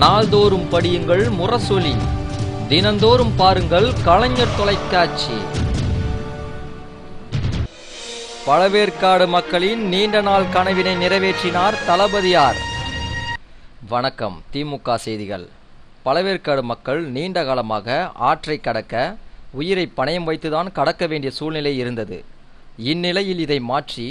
நாள்தோறும் படியுங்கள் முரசொலி, தினந்தோறும் பாருங்கள் கலைஞர் தொலைக்காட்சி. பழவேற்காடு மக்களின் நீண்ட நாள் கனவினை நிறைவேற்றினார் தளபதியார். வணக்கம். திமுக செய்திகள். பழவேற்காடு மக்கள் நீண்ட காலமாக ஆற்றை கடக்க உயிரை பணயம் வைத்துதான் கடக்க வேண்டிய சூழ்நிலை இருந்தது. இந்நிலையில் இதை மாற்றி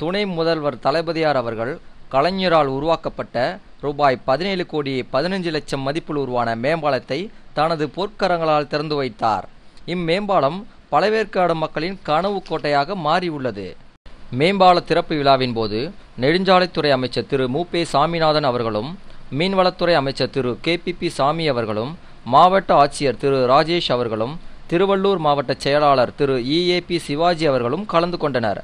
துணை முதல்வர் தளபதியார் அவர்கள் கலைஞரால் உருவாக்கப்பட்ட ரூபாய் 17 கோடி 15 லட்சம் மதிப்பில் உருவான மேம்பாலத்தை தனது பொற்கரங்களால் திறந்து வைத்தார். இம்மேம்பாலம் பழவேற்காடு மக்களின் கனவு கோட்டையாக மாறியுள்ளது. மேம்பால திறப்பு விழாவின் போது நெடுஞ்சாலைத்துறை அமைச்சர் திரு மு.பே. சாமிநாதன் அவர்களும், மீன்வளத்துறை அமைச்சர் திரு கே.பி. சாமி அவர்களும், மாவட்ட ஆட்சியர் திரு ராஜேஷ் அவர்களும், திருவள்ளூர் மாவட்ட செயலாளர் திரு இ.ஏ.பி. சிவாஜி அவர்களும் கலந்து கொண்டனர்.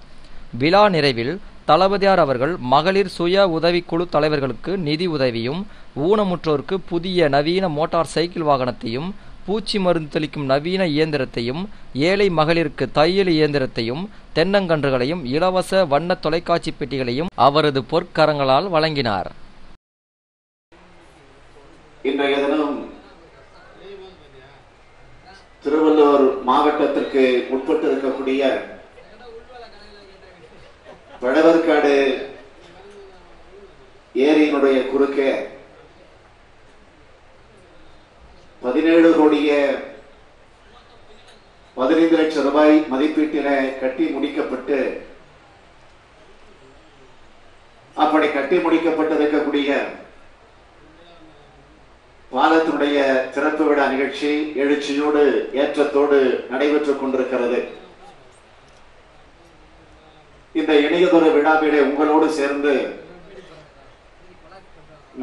விழா நிறைவில் தளபதியார் அவர்கள் மகளிர் சுய உதவிக்குழு தலைவர்களுக்கு நிதி உதவியும், ஊனமுற்றோருக்கு புதிய நவீன மோட்டார் சைக்கிள் வாகனத்தையும், பூச்சி மருந்து தெளிக்கும் நவீன இயந்திரத்தையும், ஏழை மகளிருக்கு தையல் இயந்திரத்தையும், தென்னங்கன்றுகளையும், இலவச வண்ண தொலைக்காட்சி பெட்டிகளையும் அவரது பொற்கரங்களால் வழங்கினார். இன்றைய தினம் திருவள்ளூர் மாவட்டத்திற்கு உட்பட்டு இருக்கக்கூடிய பழவேற்காடு ஏரியினுடைய குறுக்கே 17 கோடியே 15 லட்சம் ரூபாய் மதிப்பீட்டில கட்டி முடிக்கப்பட்டு, அப்படி கட்டி முடிக்கப்பட்டிருக்கக்கூடிய பாலத்தினுடைய திறப்பு விழா நிகழ்ச்சி எழுச்சியோடு ஏற்றத்தோடு நடைபெற்றுக் கொண்டிருக்கிறது. இந்த இணையதொரு விழாவிலே உங்களோடு சேர்ந்து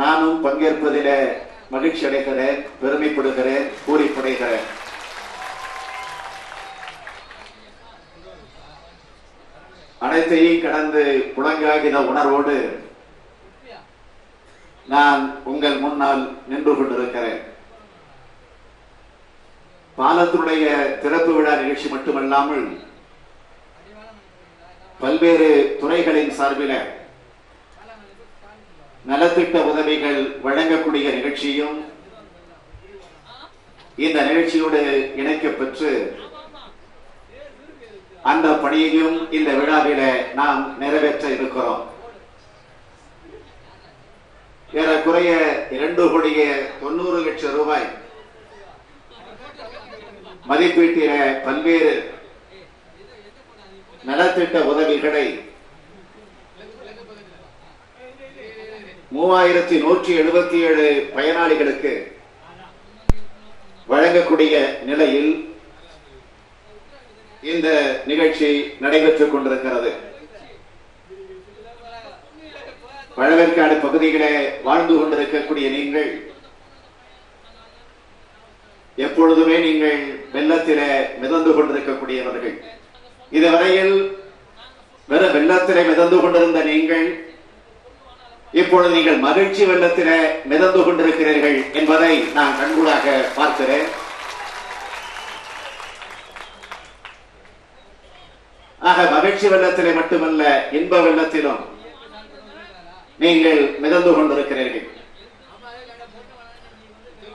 நானும் பங்கேற்பதிலே மகிழ்ச்சி அடைகிறேன், பெருமைப்படுகிறேன், பூரிப்படைகிறேன். அனைத்தையும் கடந்து புலங்காகின உணர்வோடு நான் உங்கள் முன்னால் நின்று கொண்டிருக்கிறேன். பாலத்தினுடைய திறப்பு விழா நிகழ்ச்சி மட்டுமல்லாமல் பல்வேறு துறைகளின் சார்பில் நலத்திட்ட உதவிகள் வழங்கக்கூடிய நிகழ்ச்சியும் இந்த நிகழ்ச்சியோடு இணைக்கப்பெற்று அந்த பணியையும் இந்த விழாவில நாம் நிறைவேற்ற இருக்கிறோம். ஏறக்குறைய 2 கோடியே 90 லட்சம் ரூபாய் மதிப்பீட்டில பல்வேறு நலத்திட்ட உதவிகளை 3177 பயனாளிகளுக்கு வழங்கக்கூடிய நிலையில் இந்த நிகழ்ச்சி நடைபெற்றுக் கொண்டிருக்கிறது. பழவேற்காடு பகுதிகளே வாழ்ந்து கொண்டிருக்கக்கூடிய நீங்கள் எப்பொழுதுமே நீங்கள் வெள்ளத்திலே மிதந்து கொண்டிருக்கக்கூடியவர்கள். இதுவரையில் வெறும் வெள்ளத்திலே மிதந்து கொண்டிருந்த நீங்கள் இப்பொழுது நீங்கள் மகிழ்ச்சி வெள்ளத்திலே மிதந்து கொண்டிருக்கிறீர்கள் என்பதை நான் கண்கூடாக பார்க்கிறேன். ஆக மகிழ்ச்சி வெள்ளத்திலே மட்டுமல்ல, இன்ப வெள்ளத்திலும் நீங்கள் மிதந்து கொண்டிருக்கிறீர்கள்.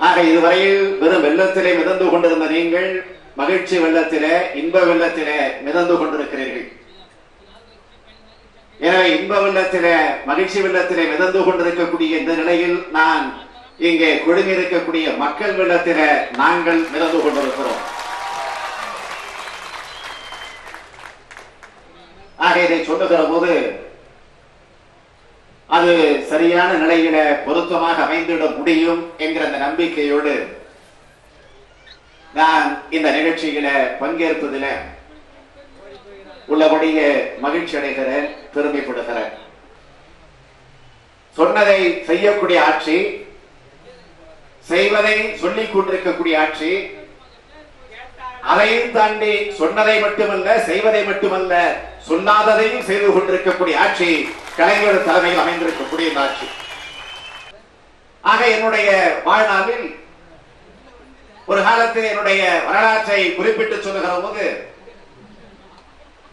ஆக இதுவரையில் வெறும் வெள்ளத்திலே மிதந்து கொண்டிருந்த நீங்கள் மகிழ்ச்சி வெள்ளத்திலே, இன்ப வெள்ளத்திலே மிதந்து கொண்டிருக்கிறீர்கள். எனவே இன்ப வெள்ளத்திலே, மகிழ்ச்சி வெள்ளத்திலே மிதந்து கொண்டிருக்கக்கூடிய இந்த நிலையில் நான் இங்கே குழுமி இருக்கக்கூடிய மக்கள் வெள்ளத்திலே நாங்கள் மிதந்து கொண்டிருக்கிறோம். ஆக இதை சொல்லுகிற போது அது சரியான நிலையில பொருத்தமாக அமைந்திட முடியும் என்கிற அந்த நம்பிக்கையோடு நான் இந்த நிகழ்ச்சியில பங்கேற்பதில் உள்ளபடியே மகிழ்ச்சி அடைகிறேன், பெருமைப்படுகிறேன். சொன்னதை செய்யக்கூடிய ஆட்சி, செய்வதை சொல்லிக் கொண்டிருக்கக்கூடிய ஆட்சி, அதையும் தாண்டி சொன்னதை மட்டுமல்ல, செய்வதை மட்டுமல்ல, சொல்லாததையும் செய்து கொண்டிருக்கக்கூடிய ஆட்சி கலைஞர் தலைமையில் அமைந்திருக்கக்கூடிய ஆட்சி. ஆக என்னுடைய வாழ்நாளில் ஒரு காலத்தில் என்னுடைய வரலாற்றை குறிப்பிட்டு சொல்லுகிற போது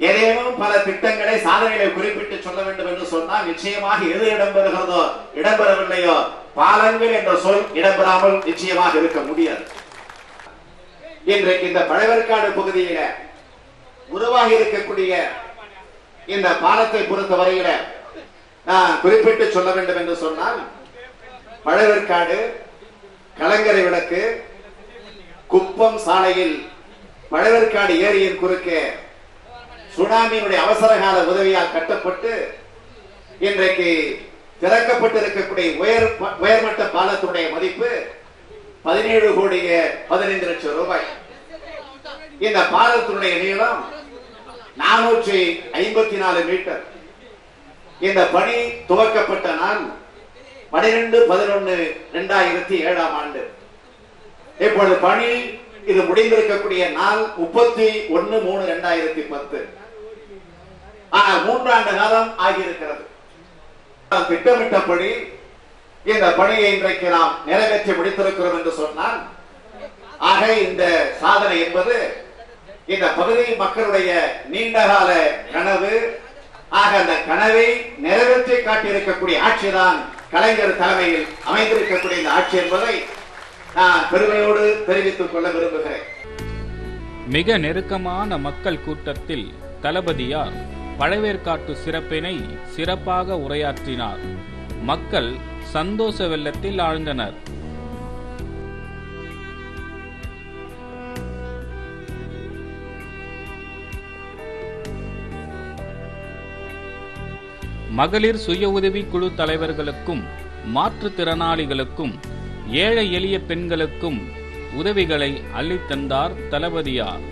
ஏதேனும் பல திட்டங்களை, சாதனைகளை குறிப்பிட்டு சொல்ல வேண்டும் என்று சொன்னால் நிச்சயமாக எது இடம்பெறுகிறதோ இடம்பெறவில்லையோ பாலங்கள் என்ற சொல் இடம்பெறாமல் நிச்சயமாக இருக்க முடியாது. இன்றைக்கு இந்த பழவேற்காடு பகுதியில உருவாகி இருக்கக்கூடிய இந்த பாலத்தை பொறுத்தவரையில நான் குறிப்பிட்டு சொல்ல வேண்டும் என்று சொன்னால், பழவேற்காடு, கலங்கரை விளக்கு, குப்பம் சாலையில் பழவேற்காடு ஏரியின் குறுக்கே சுனாமியினுடைய அவசர கால உதவியால் கட்டப்பட்டு இன்றைக்கு திறக்கப்பட்டிருக்கக்கூடிய உயர்மட்ட பாலத்துடைய மதிப்பு 17 கோடியே 15 லட்சம் ரூபாய். இந்த பாலத்தினுடைய நீளம் 454 மீட்டர். இந்த பணி துவக்கப்பட்ட நாள் 12/11/2007 ஆண்டு. இப்பொழுது பணி இது முடிந்திருக்கக்கூடிய நாள் 31/3/2010. ஆனால் 3 ஆண்டு காலம் ஆகியிருக்கிறது. திட்டமிட்டபடி இந்த பணியை இன்றைக்கு நாம் நிறைவேற்றி முடித்திருக்கிறோம் என்று சொன்னால், ஆக இந்த சாதனை என்பது இந்த பகுதி மக்களுடைய நீண்டகால கனவு. ஆக அந்த கனவை நிறைவேற்றி காட்டியிருக்கக்கூடிய ஆட்சிதான் கலைஞர் தலைமையில் அமைந்திருக்கக்கூடிய இந்த ஆட்சி என்பதை நான் பெருமையோடு தெரிவித்துக் கொள்ள விரும்புகிறேன். மிக நெருக்கமான மக்கள் கூட்டத்தில் தளபதியார் பழவேற்காட்டு சிறப்பினை சிறப்பாக உரையாற்றினார். மக்கள் சந்தோஷ வெள்ளத்தில் ஆழ்ந்தனர். மகளிர் சுய உதவி குழு தலைவர்களுக்கும் மாற்றுத்திறனாளிகளுக்கும் ஏழை எளிய பெண்களுக்கும் உதவிகளை அள்ளித்தந்தார் தளபதியார்.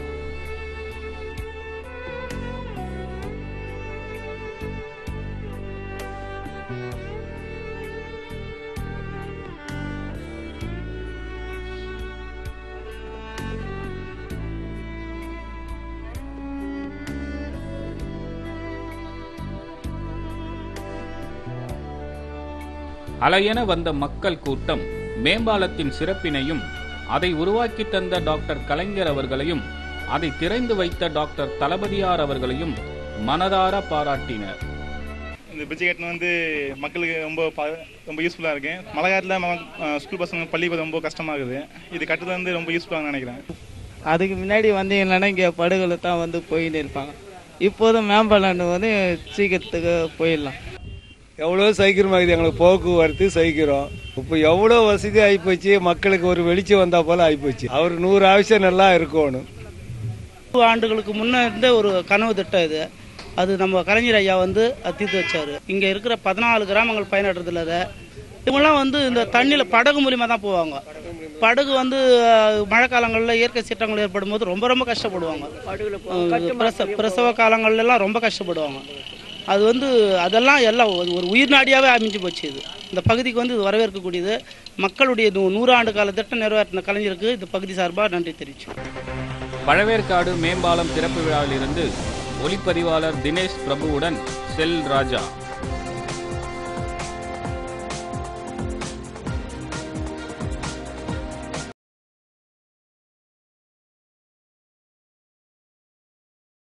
அலையென வந்த மக்கள் கூட்டம் மேம்பாலத்தின் சிறப்பினையும், அதை உருவாக்கி தந்த டாக்டர் கலைஞர் அவர்களையும், அதை திறந்து வைத்த டாக்டர் தளபதியார் அவர்களையும் மனதார பாராட்டினர். இந்த பிரிட்ஜ் கட்டின மக்களுக்கு ரொம்ப யூஸ்ஃபுல்லாக இருக்கு. மழை காலத்தில் ஸ்கூல் பசங்க பள்ளி ரொம்ப கஷ்டமாகுது. இது கட்டுறது ரொம்ப யூஸ்ஃபுல்லாக நினைக்கிறேன். அதுக்கு முன்னாடி இல்லைன்னா இங்கே படுகளை தான் போயின்னு இருப்பாங்க. இப்போதும் மேம்பாலம் சீக்கிரத்துக்கு போயிடலாம். எவ்வளோ சீக்கிரமாகுது எங்களுக்கு போக்குவரத்து சீக்கிரம். இப்போ எவ்வளோ வசதி ஆகிப்போச்சு, மக்களுக்கு ஒரு வெளிச்சம் வந்தா போல ஆகிப்போச்சு. அவர் 100 ஆവശ്யம் நல்லா இருக்கணும். 2 ஆண்டுகளுக்கு முன்னே இருந்த ஒரு கனவு திட்டம் இது. அது நம்ம கலைஞர் ஐயா தீர்த்து வச்சாரு. இங்கே இருக்கிற 14 கிராமங்கள் பயனற்றதில்ல. இவங்கெல்லாம் இந்த தண்ணியில் படகு மூலியமாக தான் போவாங்க. படகு மழை காலங்களில் இயற்கை சீற்றங்கள் ஏற்படும் போது ரொம்ப ரொம்ப கஷ்டப்படுவாங்க. பிரசவ காலங்கள்லாம் ரொம்ப கஷ்டப்படுவாங்க. அது அதெல்லாம் எல்லாம் ஒரு உயிர் நாடியாகவே அமைஞ்சு போச்சு. இது இந்த பகுதிக்கு இது வரவேற்கக்கூடியது. மக்களுடைய 100 ஆண்டு கால திட்டம் நிறைவேற்றின கலைஞருக்கு இந்த பகுதி சார்பாக நன்றி தெரிவிச்சோம். பழவேற்காடு மேம்பாலம் திறப்பு விழாவிலிருந்து ஒளிப்பதிவாளர் தினேஷ் பிரபுவுடன் செல் ராஜா.